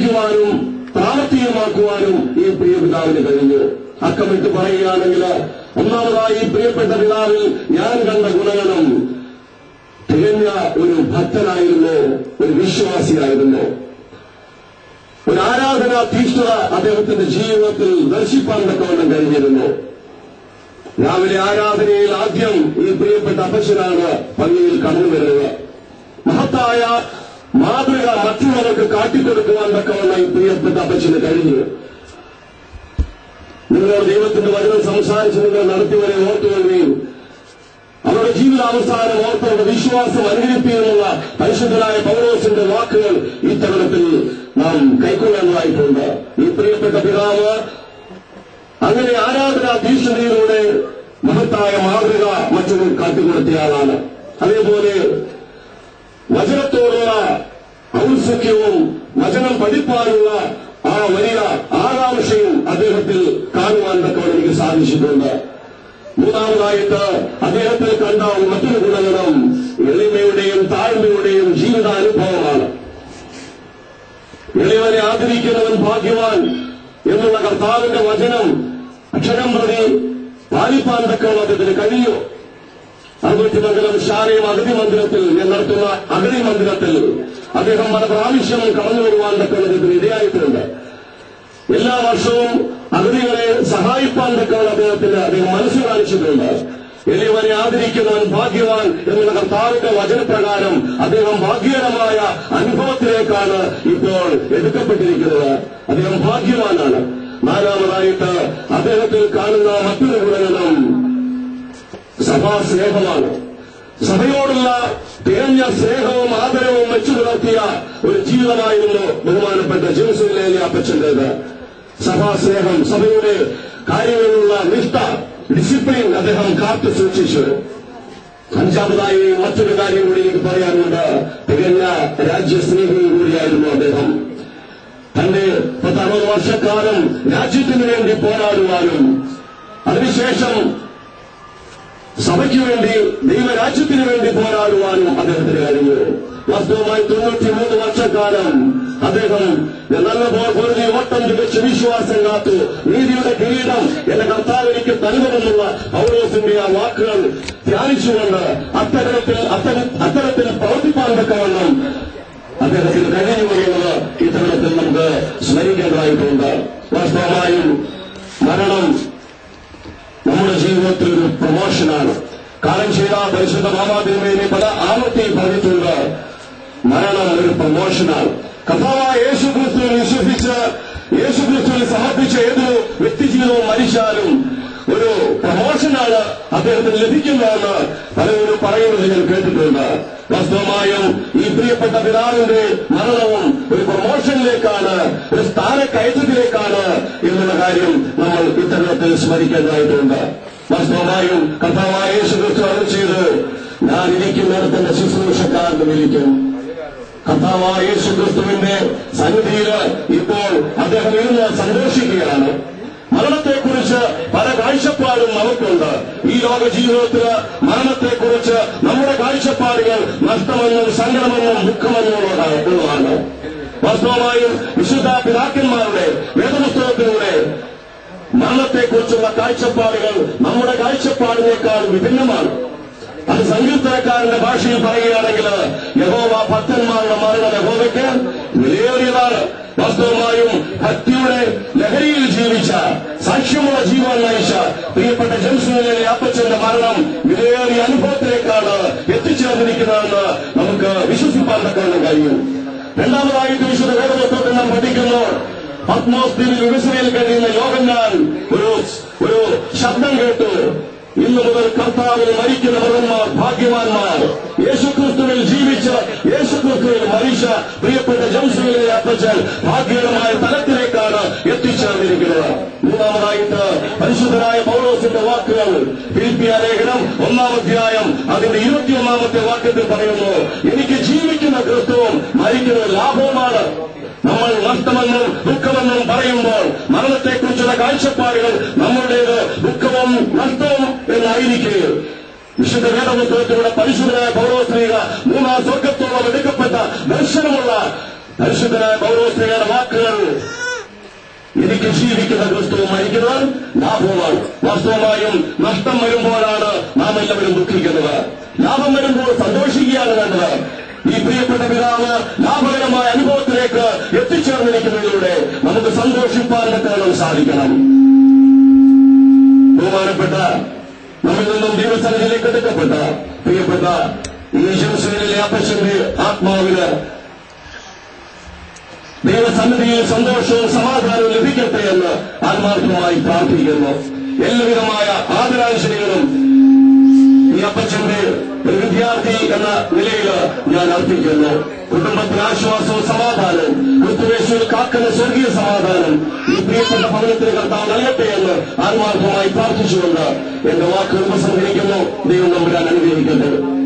ജീവിക്കുവാനും പ്രാവർത്തികമാക്കുവാനും ഈ പ്രിയ പിതാവിന് കഴിഞ്ഞു. അക്കമിട്ട് പറയുകയാണെങ്കിൽ ഒന്നാമതായി ഈ പ്രിയപ്പെട്ട പിതാവിൽ ഞാൻ കണ്ട ഗുണഗണം തികഞ്ഞ ഒരു ഭക്തനായിരുന്നു, ഒരു വിശ്വാസിയായിരുന്നു. ഒരു ആരാധനാ തീഷ്ണത അദ്ദേഹത്തിന്റെ ജീവിതത്തിൽ ദർശിപ്പാൻ തക്കവണ്ണം കഴിഞ്ഞിരുന്നു. രാവിലെ ആരാധനയിൽ ആദ്യം ഈ പ്രിയപ്പെട്ട അപ്പച്ചനാണ് പള്ളിയിൽ കടന്നുവരുന്നത്. മഹത്തായ മാതൃക മറ്റുള്ളവർക്ക് കാട്ടിക്കൊടുക്കുവാൻ തക്കവണ്ണം ഈ പ്രിയപ്പെട്ട അപ്പച്ചന് കഴിഞ്ഞു. നിങ്ങൾ ദൈവത്തിന്റെ വചനം സംസാരിച്ച് നിങ്ങൾ നടത്തിയവരെ ഓർത്തുകൊള്ളുകയും അവരുടെ ജീവിതാവസാനം ഓർത്തവരുടെ വിശ്വാസം അനുകരിപ്പിക്കുന്നുള്ള പരിശുദ്ധനായ പൗലോസിന്റെ വാക്കുകൾ ഈ തരുണത്തിൽ നാം കൈക്കൊള്ളേണ്ടതായിട്ടുണ്ട്. ഈ പ്രിയപ്പെട്ട പിതാവ് അങ്ങനെ ആരാധനാ തീഷ്ണതയിലൂടെ മഹത്തായ മാതൃക മറ്റുള്ളവർ കാട്ടിക്കൊടുത്തയാളാണ്. അതേപോലെ വചനത്തോടുള്ള ഔത്സുക്യവും വചനം പഠിപ്പാനുള്ള ആ വലിയ ആകാംക്ഷയും അദ്ദേഹത്തിൽ കാണുവാൻ തക്കവണ്ണം എനിക്ക് സാധിച്ചിട്ടുണ്ട്. മൂന്നാമതായിട്ട് അദ്ദേഹത്തിൽ കണ്ട മറ്റൊരു ഗുണഗണം എളിമയുടെയും താഴ്മയുടെയും ജീവിതാനുഭവമാണ്. എളിയവനെ ആദരിക്കുന്നവൻ ഭാഗ്യവാൻ എന്നുള്ള കർത്താവിന്റെ വചനം അക്ഷരം പ്രതി പാലിപ്പാൻ തക്കവണ്ണം അദ്ദേഹത്തിന് കഴിയൂ. അറുപത്തിമംഗലം ശാലയും അഗതി മന്ദിരത്തിൽ നടത്തുന്ന അഗതി മന്ദിരത്തിൽ അദ്ദേഹം പല പ്രാവശ്യം കടന്നു വരുവാൻ തക്കവണ്ണത്തിന് ഇടയായിട്ടുണ്ട്. എല്ലാ വർഷവും അഗതികളെ സഹായിപ്പാൻ തക്കവണ്ണം അദ്ദേഹം മനസ്സ് കാണിച്ചിട്ടുണ്ട്. എളിയവനെ ആദരിക്കുന്നവൻ ഭാഗ്യവാൻ എന്നുള്ള കർത്താവിന്റെ വചനപ്രകാരം അദ്ദേഹം ഭാഗ്യകരമായ അനുഭവത്തിലേക്കാണ് ഇപ്പോൾ എടുക്കപ്പെട്ടിരിക്കുന്നത്. അദ്ദേഹം ഭാഗ്യവാനാണ്. നാലാമതായിട്ട് അദ്ദേഹത്തിൽ കാണുന്ന മറ്റൊരു ഗുണഗണം സഭാസ്നേഹമാണ്. സഭയോടുള്ള തികഞ്ഞ സ്നേഹവും ആദരവും വെച്ചു പുലർത്തിയ ഒരു ജീവിതമായിരുന്നു ബഹുമാനപ്പെട്ട ജെറുസലേമിലെ അപ്പച്ചന്റേത്. സഭാസ്നേഹം, സഭയുടെ കാര്യങ്ങളിലുള്ള നിഷ്ഠ, ഡിസിപ്ലിൻ അദ്ദേഹം കാത്തു സൂക്ഷിച്ചു. അഞ്ചാമതായി മറ്റൊരു കാര്യം കൂടി എനിക്ക് പറയാനുണ്ട്. തികഞ്ഞ രാജ്യസ്നേഹിയും കൂടിയായിരുന്നു അദ്ദേഹം. തന്റെ 60 വർഷക്കാലം രാജ്യത്തിനു വേണ്ടി പോരാടുവാനും അതിനുശേഷം സഭയ്ക്ക് വേണ്ടി ദൈവരാജ്യത്തിനു വേണ്ടി പോരാടുവാനും അദ്ദേഹത്തിന് കഴിഞ്ഞു. വാസ്തവമായി 93 വർഷക്കാലം അദ്ദേഹം നല്ല പൊറുതി ഓട്ടം തികച്ച് വിശ്വാസം കാത്തു. നീതിയുടെ കിരീടം എന്റെ കർത്താവ് എനിക്ക് തരുമെന്നുള്ള പൗലോസിന്റെ ആ വാക്കുകൾ ധ്യാനിച്ചുകൊണ്ട് അത്തരത്തിൽ പ്രവർത്തിപ്പാൻ തക്കവണ്ണം അദ്ദേഹത്തിന് കഴിഞ്ഞുകൊള്ളുന്നത് ഈ തരുണത്തിൽ നമുക്ക് സ്മരിക്കേണ്ടതായിട്ടുണ്ട്. വാസ്തവമായും മരണം നമ്മുടെ ജീവിതത്തിൽ ഒരു പ്രമോഷനാണ്. കാലം ചെയ്ത പരിശുദ്ധ മാതാപിതാവിനെ പല ആവർത്തിയും പറഞ്ഞിട്ടുണ്ട്. മരണം ഒരു പ്രമോഷനാണ്. കർത്താവായ യേശുക്രിസ്തുവിൽ വിശ്വസിച്ച് യേശുക്രിസ്തുവിൽ സമർപ്പിച്ച ഏതൊരു വ്യക്തിജീവിതവും മരിച്ചാലും ഒരു പ്രമോഷനാണ് അദ്ദേഹത്തിന് ലഭിക്കുന്നതെന്ന് പലരും പറയുന്നത് ഞാൻ കേട്ടിട്ടുണ്ട്. വാസ്തവമായും ഈ പ്രിയപ്പെട്ട പിതാവിന്റെ മരണവും ഒരു പ്രമോഷനിലേക്കാണ്, ഒരു സ്ഥാനക്കയറ്റത്തിലേക്കാണ് എന്നുള്ള കാര്യം നമ്മൾ ഇത്തരത്തിൽ സ്മരിക്കേണ്ടതായിട്ടുണ്ട്. വാസ്തവമായും കർത്താവായ യേശുക്രിസ്തു അരുളി ചെയ്ത്, ഞാൻ ഇരിക്കുന്നിടത്ത് എന്റെ ശുശ്രൂഷക്കാരന് വിളിക്കും. കർത്താവായ യേശുക്രിസ്തുവിന്റെ സന്നിധിയിൽ ഇപ്പോൾ അദ്ദേഹം ഇരുന്ന് സന്തോഷിക്കുകയാണ്. മരണത്തെക്കുറിച്ച് പല കാഴ്ചപ്പാടും നമുക്കുണ്ട്. ഈ ലോക ജീവിതത്തില് മരണത്തെക്കുറിച്ച് നമ്മുടെ കാഴ്ചപ്പാടുകൾ നഷ്ടമെന്നും സങ്കടമെന്നും ദുഃഖമെന്നുള്ളതാണ്. വാസ്തവമായും വിശുദ്ധ പിതാക്കന്മാരുടെ വേദപുസ്തകത്തിലൂടെ മരണത്തെക്കുറിച്ചുള്ള കാഴ്ചപ്പാടുകൾ നമ്മുടെ കാഴ്ചപ്പാടിനേക്കാൾ വിഭിന്നമാണ്. അത് സങ്കീർത്തനക്കാരന്റെ ഭാഷയിൽ പറയുകയാണെങ്കിൽ യഹോവ ഭക്തന്മാരുടെ മരണം യഹോവയ്ക്ക് വിലയേറിയതാണ്. വാസ്തവമായും ഭക്തിയുടെ ലഹരിയിൽ ജീവിച്ച, സാക്ഷ്യമുള്ള ജീവൻ നയിച്ച പ്രിയപ്പെട്ട ജെറുസലേമിലെ അപ്പച്ചന്റെ മരണം വിലയേറിയ അനുഭവത്തിലേക്കാണ് എത്തിച്ചേർന്നിരിക്കുന്നതെന്ന് നമുക്ക് വിശ്വസിപ്പാൻ തക്കവണ്ണം കഴിയും. രണ്ടാമതായിട്ട് വിശുദ്ധ വേദപുസ്തകത്തിൽ നാം പഠിക്കുന്നു, പത്മോസ് ദ്വീപിൽ വികസനയിൽ കഴിയുന്ന യോഹന്നാൻ ഒരു ശബ്ദം കേട്ടു, ഇന്നു മുതൽ കർത്താവിൽ മരിക്കുന്ന ഭക്തന്മാർ ഭാഗ്യവാന്മാർ. യേശുക്രിസ്തുവിൽ ജീവിച്ച് യേശുക്രിസ്തുവിൽ മരിച്ച പ്രിയപ്പെട്ട ജെറുസലേമിലെ അപ്പച്ചൻ ഭാഗ്യകരമായ തലത്തിലേക്കാണ് എത്തിച്ചേർന്നിരിക്കുന്നത്. മൂന്നാമതായിട്ട് പരിശുദ്ധനായ പൗലോസിന്റെ വാക്കുകൾ ഫിലിപ്പിയ ലേഖനം 1-ാം അധ്യായം അതിന്റെ 21-ാമത്തെ വാക്യത്തിൽ പറയുന്നു, എനിക്ക് ജീവിക്കുന്ന ക്രിസ്തുവും മരിക്കുന്നത് ലാഭവുമാണ്. നമ്മൾ നഷ്ടമെന്നും ദുഃഖമെന്നും പറയുമ്പോൾ മരണത്തെക്കുറിച്ചുള്ള കാഴ്ചപ്പാടുകൾ നമ്മുടേത് ദുഃഖവും നഷ്ടവും എന്നായിരിക്കുകയും വിശുദ്ധ വേദപുസ്തകത്തിലൂടെ പരിശുദ്ധനായ പൗലോസ് ശ്ലീഹ 3-ാം സ്വർഗത്തോളം എടുക്കപ്പെട്ട ദർശനമുള്ള പരിശുദ്ധനായ പൗലോസ്ലീഹയുടെ വാക്കുകൾ, എനിക്ക് ജീവിക്കുന്ന ക്രിസ്തു, മരിക്കുന്നത് ലാഭമാണ്. വാസ്തവമായും നഷ്ടം വരുമ്പോഴാണ് നാം എല്ലാവരും ദുഃഖിക്കുന്നത്. ലാഭം വരുമ്പോൾ സന്തോഷിക്കുകയാണ് വേണ്ടത്. ഈ പ്രിയപ്പെട്ട പിതാവ് ലാഭകരമായ അനുഭവത്തിലേക്ക് എത്തിച്ചേർന്നിരിക്കുന്നതിലൂടെ നമുക്ക് സന്തോഷിപ്പാൻ സാധിക്കണം. ബഹുമാനപ്പെട്ട നമ്മിൽ നിന്നും ദൈവസന്നിധിയിലേക്ക് എടുക്കപ്പെട്ട പ്രിയപ്പെട്ട ഈ ജെറുസലേമിലെ അപ്പച്ചന്റെ ആത്മാവിന് ദൈവസന്നിധിയിൽ സന്തോഷവും സമാധാനവും ലഭിക്കട്ടെ എന്ന് ആത്മാർത്ഥമായി പ്രാർത്ഥിക്കുന്നു. എല്ലാവിധമായ ആദരാഞ്ജലികളും ഈ അപ്പച്ചന്റെ ഒരു വിദ്യാർത്ഥി എന്ന നിലയിൽ ഞാൻ അർപ്പിക്കുന്നു. കുടുംബത്തിന് ആശ്വാസവും സമാധാനവും ക്രിസ്തുയേശുവിൽ കാക്കുന്ന സ്വർഗീയ സമാധാനം ഈ പ്രിയപ്പെട്ട ഭവനത്തിന് കർത്താവ് നൽകട്ടെ എന്ന് ആത്മാർത്ഥമായി പ്രാർത്ഥിച്ചുകൊണ്ട് എന്റെ വാക്കുകൾ ഉപസംഹരിക്കുന്നു. ദൈവം നമ്പുരാൻ അനുഗ്രഹിക്കട്ടെ.